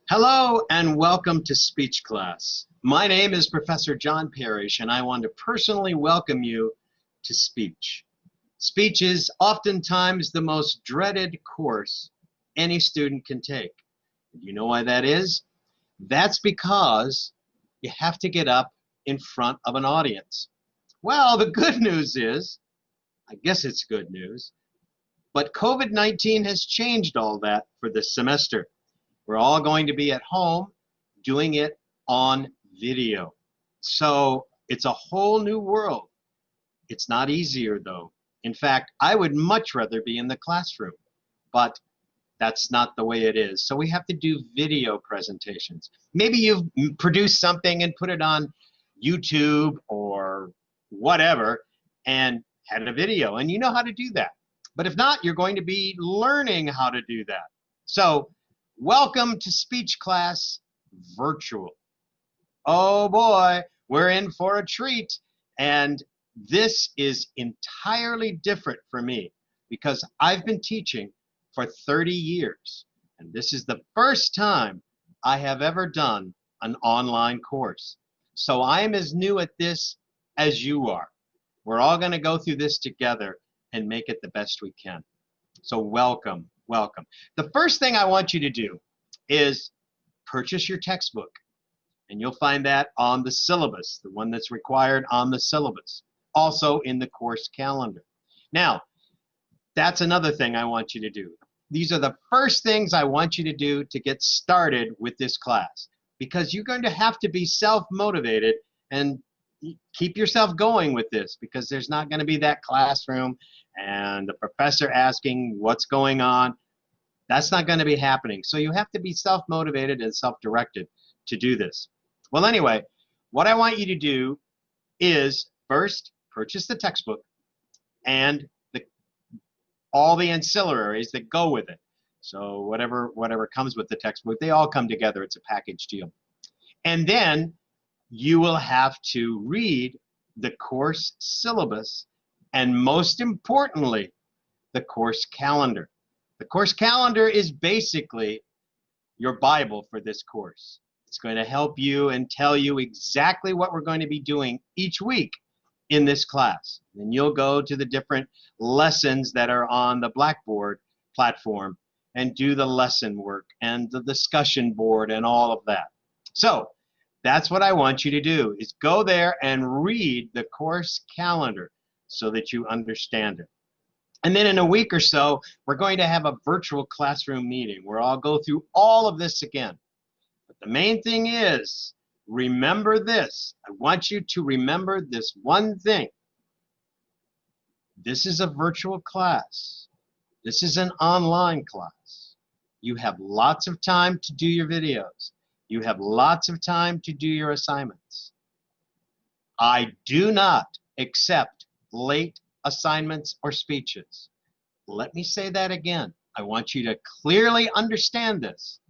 Hello and welcome to Speech Class. My name is Professor John Parrish and I want to personally welcome you to speech. Speech is oftentimes the most dreaded course any student can take. You know why that is? That's because you have to get up in front of an audience. Well, the good news is, I guess it's good news, but COVID-19 has changed all that for this semester. We're all going to be at home doing it on video. So it's a whole new world. It's not easier though. In fact, I would much rather be in the classroom, but that's not the way it is. So we have to do video presentations. Maybe you've produced something and put it on YouTube or whatever and had a video and you know how to do that. But if not, you're going to be learning how to do that. So welcome to Speech Class Virtual. Oh boy, we're in for a treat. And this is entirely different for me because I've been teaching for 30 years. And this is the first time I have ever done an online course. So I am as new at this as you are. We're all going to go through this together and make it the best we can. So welcome. Welcome. The first thing I want you to do is purchase your textbook, and you'll find that on the syllabus, the one that's required on the syllabus, also in the course calendar. Now, that's another thing I want you to do. These are the first things I want you to do to get started with this class, because you're going to have to be self-motivated and keep yourself going with this, because there's not going to be that classroom and the professor asking what's going on. That's not going to be happening. So you have to be self-motivated and self-directed to do this. Well, anyway, what I want you to do is first purchase the textbook and all the ancillaries that go with it. So whatever comes with the textbook, they all come together. It's a package deal. And then you will have to read the course syllabus and, most importantly, the course calendar. The course calendar is basically your Bible for this course. It's going to help you and tell you exactly what we're going to be doing each week in this class. And you'll go to the different lessons that are on the Blackboard platform and do the lesson work and the discussion board and all of that. So that's what I want you to do, is go there and read the course calendar so that you understand it. And then in a week or so, we're going to have a virtual classroom meeting where I'll go through all of this again. But the main thing is, remember this. I want you to remember this one thing. This is a virtual class. This is an online class. You have lots of time to do your videos. You have lots of time to do your assignments. I do not accept late assignments or speeches. Let me say that again. I want you to clearly understand this.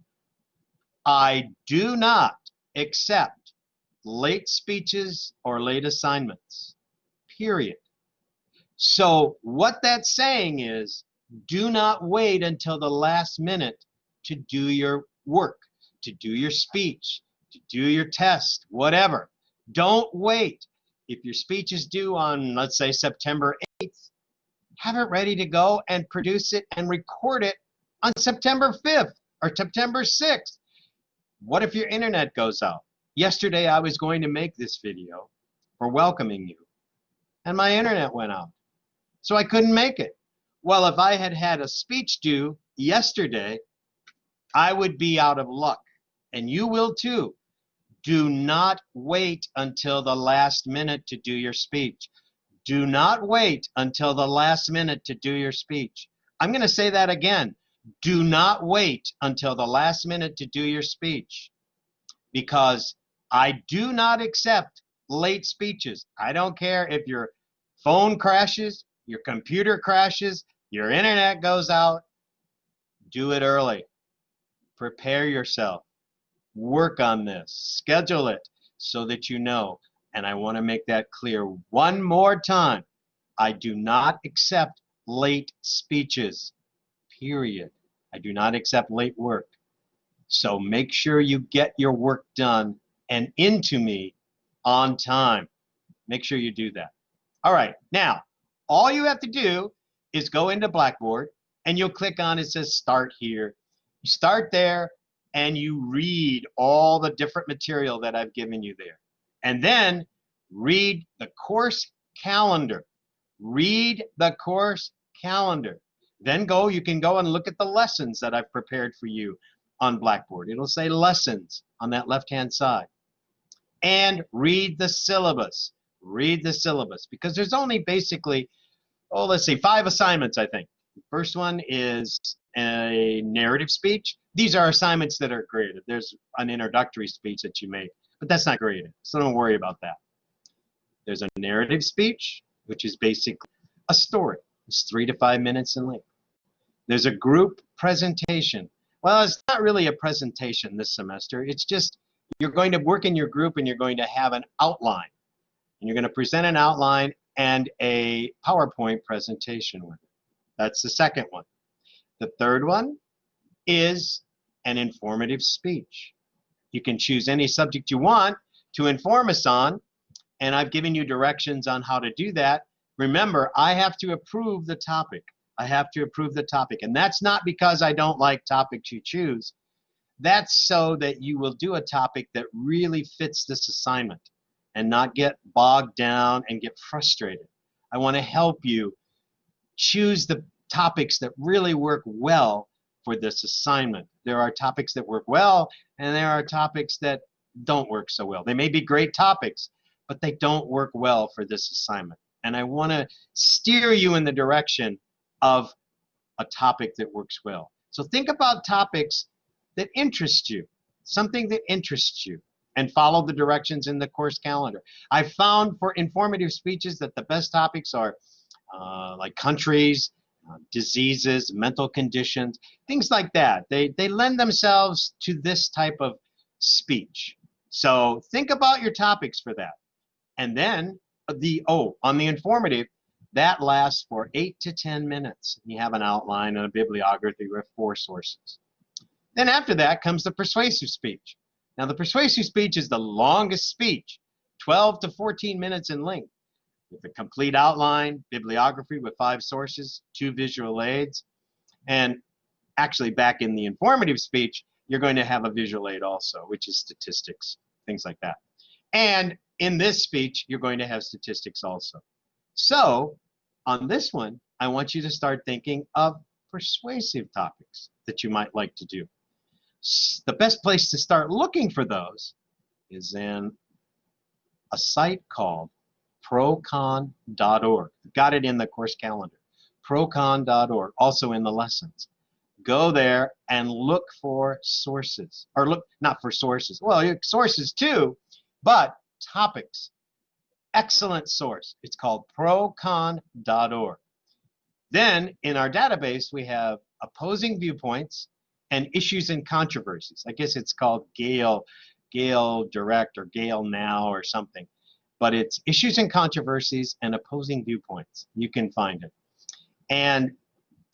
I do not accept late speeches or late assignments, period. So what that's saying is, do not wait until the last minute to do your work, to do your speech, to do your test, whatever. Don't wait. If your speech is due on, let's say, September 8th, have it ready to go and produce it and record it on September 5th or September 6th. What if your internet goes out? Yesterday, I was going to make this video for welcoming you, and my internet went out, so I couldn't make it. Well, if I had had a speech due yesterday, I would be out of luck, and you will too. Do not wait until the last minute to do your speech. Do not wait until the last minute to do your speech. I'm going to say that again. Do not wait until the last minute to do your speech, because I do not accept late speeches. I don't care if your phone crashes, your computer crashes, your internet goes out. Do it early. Prepare yourself. Work on this. Schedule it so that you know. And I want to make that clear one more time. I do not accept late speeches, period. I do not accept late work. So make sure you get your work done and into me on time. Make sure you do that. All right, now, all you have to do is go into Blackboard and you'll click on it says Start Here. You start there and you read all the different material that I've given you there. And then read the course calendar. Read the course calendar. Then you can go and look at the lessons that I've prepared for you on Blackboard. It'll say lessons on that left-hand side. And read the syllabus. Read the syllabus because there's only basically, let's see, 5 assignments, I think. The first one is a narrative speech. These are assignments that are graded. There's an introductory speech that you make, but that's not graded, so don't worry about that. There's a narrative speech, which is basically a story. It's 3 to 5 minutes in length. There's a group presentation. Well, it's not really a presentation this semester. It's just you're going to work in your group and you're going to have an outline. And you're going to present an outline and a PowerPoint presentation with it. That's the second one. The third one is an informative speech. You can choose any subject you want to inform us on, and I've given you directions on how to do that. Remember, I have to approve the topic. I have to approve the topic, and that's not because I don't like topics you choose. That's so that you will do a topic that really fits this assignment and not get bogged down and get frustrated. I want to help you choose the topics that really work well for this assignment. There are topics that work well, and there are topics that don't work so well. They may be great topics, but they don't work well for this assignment. And I want to steer you in the direction of a topic that works well. So think about topics that interest you, something that interests you, and follow the directions in the course calendar. I found for informative speeches that the best topics are like countries, diseases, mental conditions, things like that. They lend themselves to this type of speech. So think about your topics for that. And then on the informative, that lasts for 8 to 10 minutes. You have an outline and a bibliography with 4 sources. Then after that comes the persuasive speech. Now the persuasive speech is the longest speech, 12 to 14 minutes in length, with a complete outline, bibliography with 5 sources, 2 visual aids, and actually back in the informative speech, you're going to have a visual aid also, which is statistics, things like that. And in this speech, you're going to have statistics also. So on this one, I want you to start thinking of persuasive topics that you might like to do. The best place to start looking for those is in a site called procon.org. Got it in the course calendar. Procon.org, also in the lessons. Go there and look for sources, or look, not for sources, well, sources too, but topics. Excellent source. It's called procon.org. Then in our database, we have opposing viewpoints and issues and controversies. I guess it's called Gale Direct or Gale Now or something. But it's issues and controversies and opposing viewpoints. You can find it. And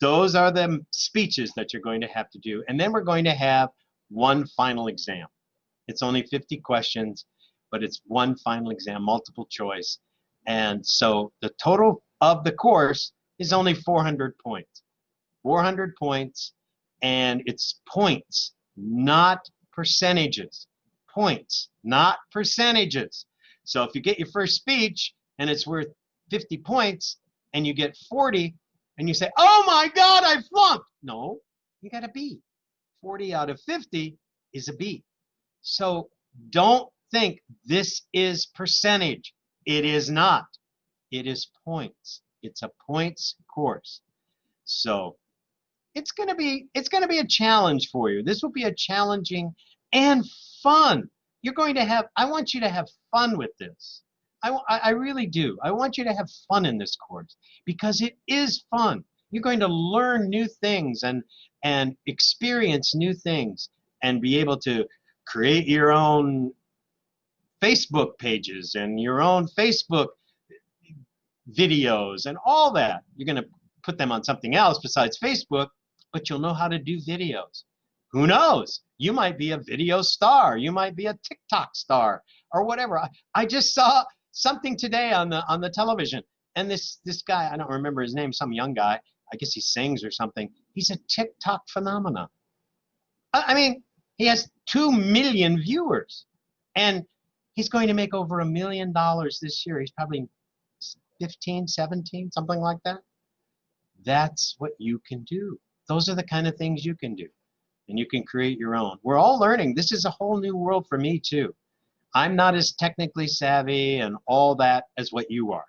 those are the speeches that you're going to have to do. And then we're going to have one final exam. It's only 50 questions, but it's one final exam, multiple choice. And so the total of the course is only 400 points. 400 points, and it's points, not percentages. Points, not percentages. So if you get your first speech and it's worth 50 points and you get 40 and you say, oh my God, I flunked. No, you got a B. 40 out of 50 is a B. So don't think this is percentage. It is not. It is points. It's a points course. So it's going to be a challenge for you. This will be a challenging and fun. You're going to have, I want you to have fun with this. I really do. I want you to have fun in this course because it is fun. You're going to learn new things and experience new things and be able to create your own Facebook pages and your own Facebook videos and all that. You're going to put them on something else besides Facebook, but you'll know how to do videos. Who knows? You might be a video star. You might be a TikTok star or whatever. I just saw something today on the television, and this guy, I don't remember his name, some young guy, I guess he sings or something. He's a TikTok phenomenon. I mean, he has 2 million viewers, and he's going to make over $1 million this year. He's probably 15, 17, something like that. That's what you can do. Those are the kind of things you can do. And you can create your own. We're all learning. This is a whole new world for me too. I'm not as technically savvy and all that as what you are.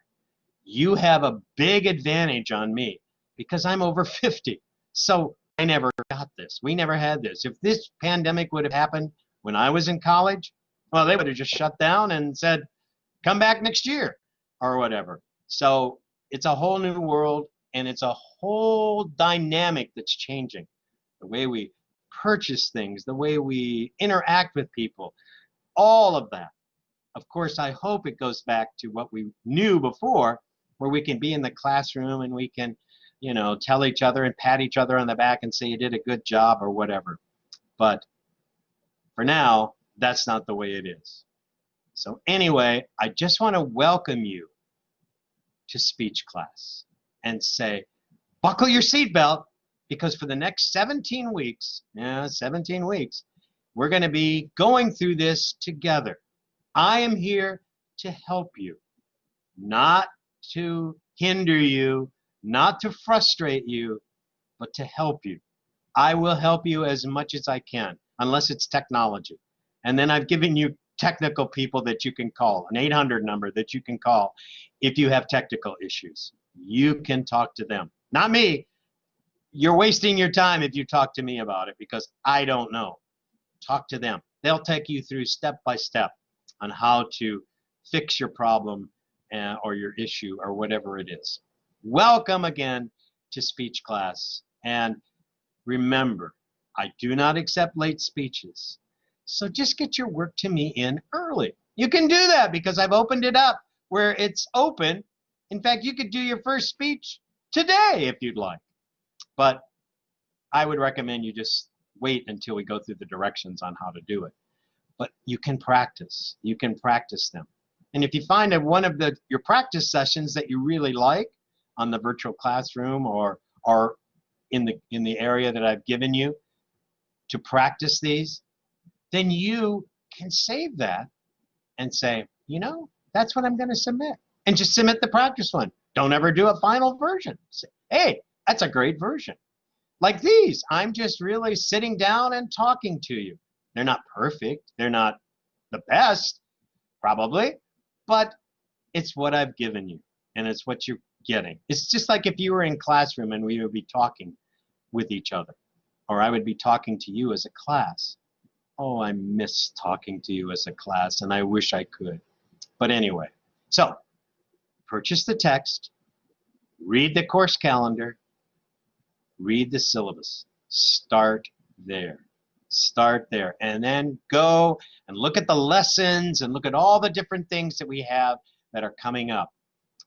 You have a big advantage on me because I'm over 50. So I never got this. We never had this. If this pandemic would have happened when I was in college, well, they would have just shut down and said, come back next year or whatever. So it's a whole new world, and it's a whole dynamic that's changing. The way we purchase things, the way we interact with people, all of that. Of course, I hope it goes back to what we knew before, where we can be in the classroom and we can, you know, tell each other and pat each other on the back and say you did a good job or whatever. But for now, that's not the way it is. So anyway, I just want to welcome you to speech class and say, buckle your seatbelt, because for the next 17 weeks, we're going to be going through this together. I am here to help you, not to hinder you, not to frustrate you, but to help you. I will help you as much as I can, unless it's technology. And then I've given you technical people that you can call, an 800 number that you can call if you have technical issues. You can talk to them, not me. You're wasting your time if you talk to me about it, because I don't know. Talk to them. They'll take you through step by step on how to fix your problem or your issue or whatever it is. Welcome again to speech class. And remember, I do not accept late speeches. So just get your work to me in early. You can do that because I've opened it up where it's open. In fact, you could do your first speech today if you'd like. But I would recommend you just wait until we go through the directions on how to do it. But you can practice. You can practice them. And if you find that one of your practice sessions that you really like on the virtual classroom or in the area that I've given you to practice these, then you can save that and say, you know, that's what I'm going to submit. And just submit the practice one. Don't ever do a final version. Say, hey, that's a great version. Like these, I'm just really sitting down and talking to you. They're not perfect. They're not the best, probably, but it's what I've given you, and it's what you're getting. It's just like if you were in classroom and we would be talking with each other, or I would be talking to you as a class. Oh, I miss talking to you as a class, and I wish I could. But anyway, so purchase the text, read the course calendar, read the syllabus. Start there. Start there. And then go and look at the lessons and look at all the different things that we have that are coming up.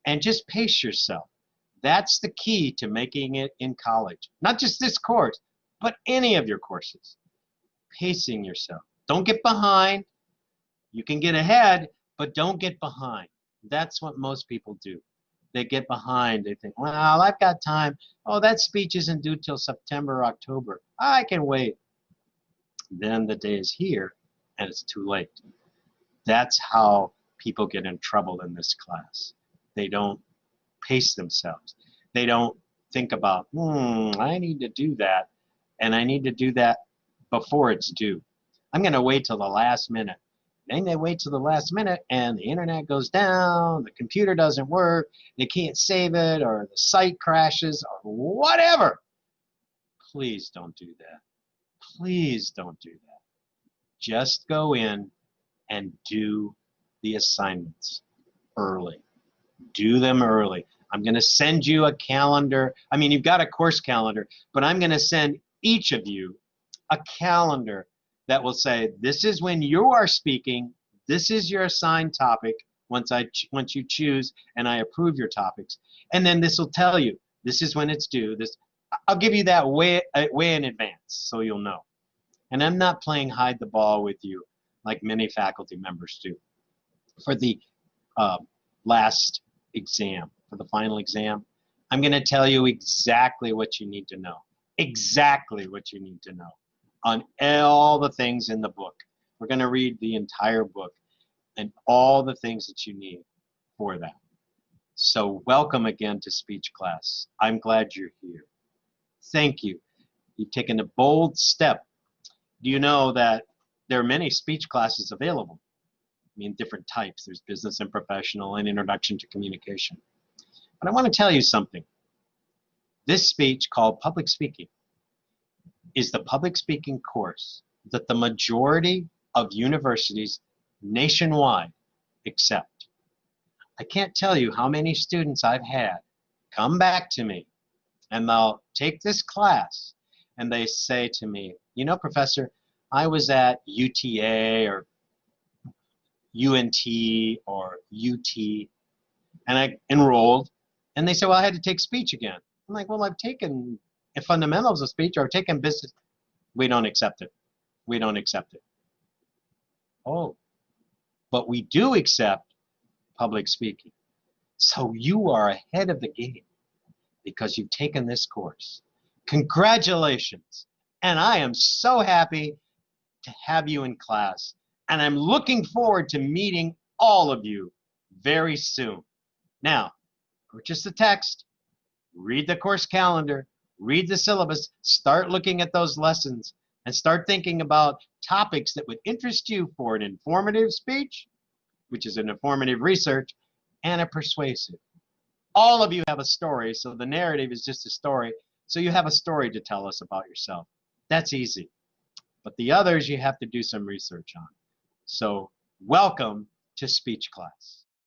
And just pace yourself. That's the key to making it in college. Not just this course, but any of your courses. Pacing yourself. Don't get behind. You can get ahead, but don't get behind. That's what most people do. They get behind. They think, well, I've got time. Oh, that speech isn't due till September or October. I can wait. Then the day is here, and it's too late. That's how people get in trouble in this class. They don't pace themselves. They don't think about, I need to do that, and I need to do that before it's due. I'm going to wait till the last minute. Then they wait till the last minute and the internet goes down, the computer doesn't work, they can't save it, or the site crashes, or whatever. Please don't do that. Please don't do that. Just go in and do the assignments early. Do them early. I'm going to send you a calendar. I mean, you've got a course calendar, but I'm going to send each of you a calendar that will say, this is when you are speaking, this is your assigned topic once you choose and I approve your topics. And then this will tell you, this is when it's due. I'll give you that way in advance so you'll know. And I'm not playing hide the ball with you like many faculty members do. For the uh, last exam, for the final exam, I'm going to tell you exactly what you need to know. Exactly what you need to know on all the things in the book. We're going to read the entire book and all the things that you need for that. So welcome again to speech class. I'm glad you're here. Thank you. You've taken a bold step. Do you know that there are many speech classes available? I mean, different types. There's business and professional and introduction to communication. But I want to tell you something. This speech, called public speaking, is the public speaking course that the majority of universities nationwide accept. I can't tell you how many students I've had come back to me and they'll take this class and they say to me, you know, Professor, I was at UTA or UNT or UT and I enrolled, and they say, well, I had to take speech again. I'm like, well, I've taken fundamentals of speech or I've taken business. We don't accept it. We don't accept it. Oh, but we do accept public speaking. So you are ahead of the game because you've taken this course. Congratulations. And I am so happy to have you in class. And I'm looking forward to meeting all of you very soon. Now, purchase the text, read the course calendar, read the syllabus, start looking at those lessons, and start thinking about topics that would interest you for an informative speech, which is an informative research, and a persuasive. All of you have a story, so the narrative is just a story, so you have a story to tell us about yourself. That's easy. But the others you have to do some research on. So welcome to speech class.